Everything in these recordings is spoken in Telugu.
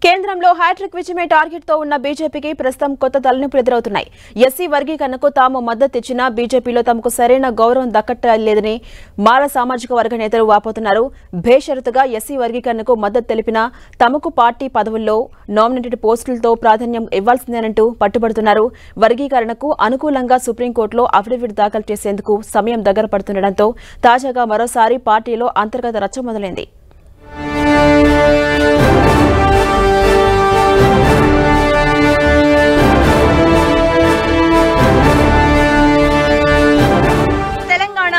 కేంద్రంలో హ్యాట్రిక్ విజయమే టార్గెట్ తో ఉన్న బీజేపీకి ప్రస్తుతం కొత్త తలనొప్పులు ఎదురవుతున్నాయి. ఎస్సీ వర్గీకరణకు తాము మద్దతిచ్చినా బీజేపీలో తమకు సరైన గౌరవం దక్కట్లేదని మాల సామాజిక వర్గ నేతలు వాపోతున్నారు. బేషరతుగా ఎస్సీ వర్గీకరణకు మద్దతు తెలిపినా తమకు పార్టీ పదవుల్లో నామినేటెడ్ పోస్టులతో ప్రాధాన్యం ఇవ్వాల్సిందేనంటూ పట్టుబడుతున్నారు. వర్గీకరణకు అనుకూలంగా సుప్రీంకోర్టులో అఫిడవిట్ దాఖలు చేసేందుకు సమయం దగ్గర పడుతుండటంతో తాజాగా మరోసారి పార్టీలో అంతర్గత రచ్చ మొదలైంది.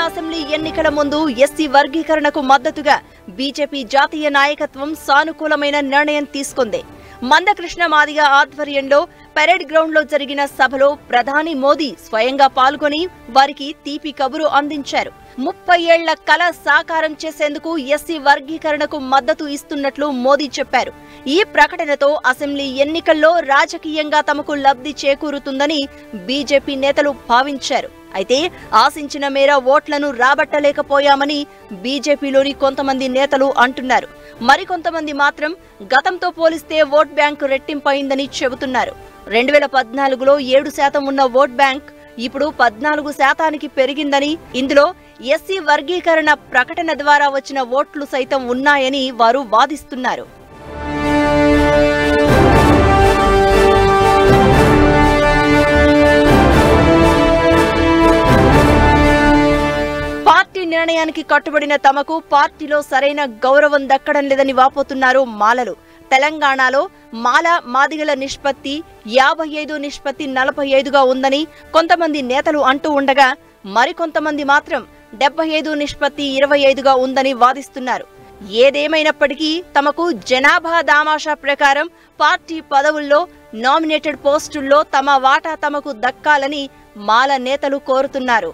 అసెంబ్లీ ఎన్నికల ముందు ఎస్సీ వర్గీకరణకు మద్దతుగా బీజేపీ జాతీయ నాయకత్వం సానుకూలమైన నిర్ణయం తీసుకుంది. మందకృష్ణ మాదిగ ఆధ్వర్యంలో పెరేడ్ గ్రౌండ్ లో జరిగిన సభలో ప్రధాని మోదీ స్వయంగా పాల్గొని వారికి తీపి కబురు అందించారు. 30 ఏళ్ల కల సాకారం చేసేందుకు ఎస్సీ వర్గీకరణకు మద్దతు ఇస్తున్నట్లు మోదీ చెప్పారు. ఈ ప్రకటనతో అసెంబ్లీ ఎన్నికల్లో రాజకీయంగా తమకు లబ్ధి చేకూరుతుందని బీజేపీ నేతలు భావించారు. అయితే ఆశించిన మేర ఓట్లను రాబట్టలేకపోయామని బీజేపీలోని కొంతమంది నేతలు అంటున్నారు. మరికొంతమంది మాత్రం గతంతో పోలిస్తే ఓట్ బ్యాంకు రెట్టింపైందని చెబుతున్నారు. 2014లో 7% ఉన్న ఓట్ బ్యాంక్ ఇప్పుడు 14% పెరిగిందని, ఇందులో ఎస్సీ వర్గీకరణ ప్రకటన ద్వారా వచ్చిన ఓట్లు సైతం ఉన్నాయని వారు వాదిస్తున్నారు. పార్టీ నిర్ణయానికి కట్టుబడిన తమకు పార్టీలో సరైన గౌరవం దక్కడం లేదని వాపోతున్నారు మాలలు. తెలంగాణలో మాల మాదిగల నిష్పత్తి 55:45గా ఉందని కొంతమంది నేతలు అంటూ ఉండగా మరికొంతమంది మాత్రం 75:25గా ఉందని వాదిస్తున్నారు. ఏదేమైనప్పటికీ తమకు జనాభా దామాషా ప్రకారం పార్టీ పదవుల్లో నామినేటెడ్ పోస్టుల్లో తమ వాటా తమకు దక్కాలని మాల నేతలు కోరుతున్నారు.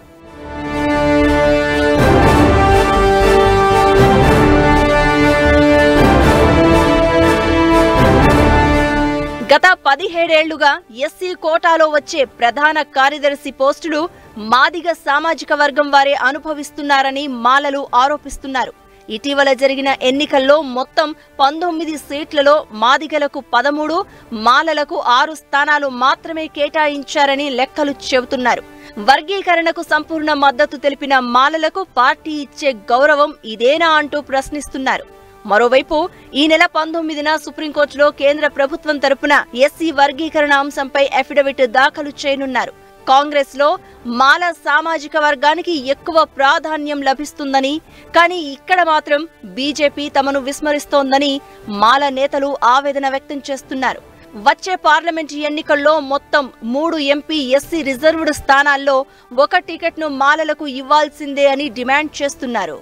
గత 17 ఏళ్లుగా ఎస్సీ కోటాలో వచ్చే ప్రధాన కార్యదర్శి పోస్టులు మాదిగ సామాజిక వర్గం వారే అనుభవిస్తున్నారని మాలలు ఆరోపిస్తున్నారు. ఇటీవల జరిగిన ఎన్నికల్లో మొత్తం 19 సీట్లలో మాదిగలకు 13, మాలలకు 6 స్థానాలు మాత్రమే కేటాయించారని లెక్కలు చెబుతున్నారు. వర్గీకరణకు సంపూర్ణ మద్దతు తెలిపిన మాలలకు పార్టీ ఇచ్చే గౌరవం ఇదేనా అంటూ ప్రశ్నిస్తున్నారు. మరోవైపు ఈ నెల 19న సుప్రీంకోర్టులో కేంద్ర ప్రభుత్వం తరపున ఎస్సీ వర్గీకరణ అంశంపై అఫిడవిట్ దాఖలు చేయనున్నారు. కాంగ్రెస్ లో మాల సామాజిక వర్గానికి ఎక్కువ ప్రాధాన్యం లభిస్తుందని, కానీ ఇక్కడ మాత్రం బీజేపీ తమను విస్మరిస్తోందని మాల నేతలు ఆవేదన వ్యక్తం చేస్తున్నారు. వచ్చే పార్లమెంటు ఎన్నికల్లో మొత్తం 3 ఎంపీ ఎస్సీ రిజర్వ్డ్ స్థానాల్లో 1 టికెట్ను మాలలకు ఇవ్వాల్సిందే అని డిమాండ్ చేస్తున్నారు.